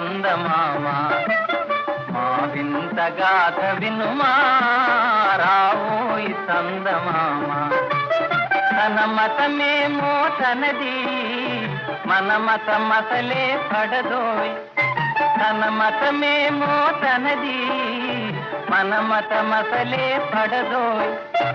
చందమామ మా వింత గాథ వినుమా రావోయి చందమామ తన మతమేమో తనది మన మతమసలే పడదోయ్ తన మతమేమో తనది మన మతమసలే పడదోయ్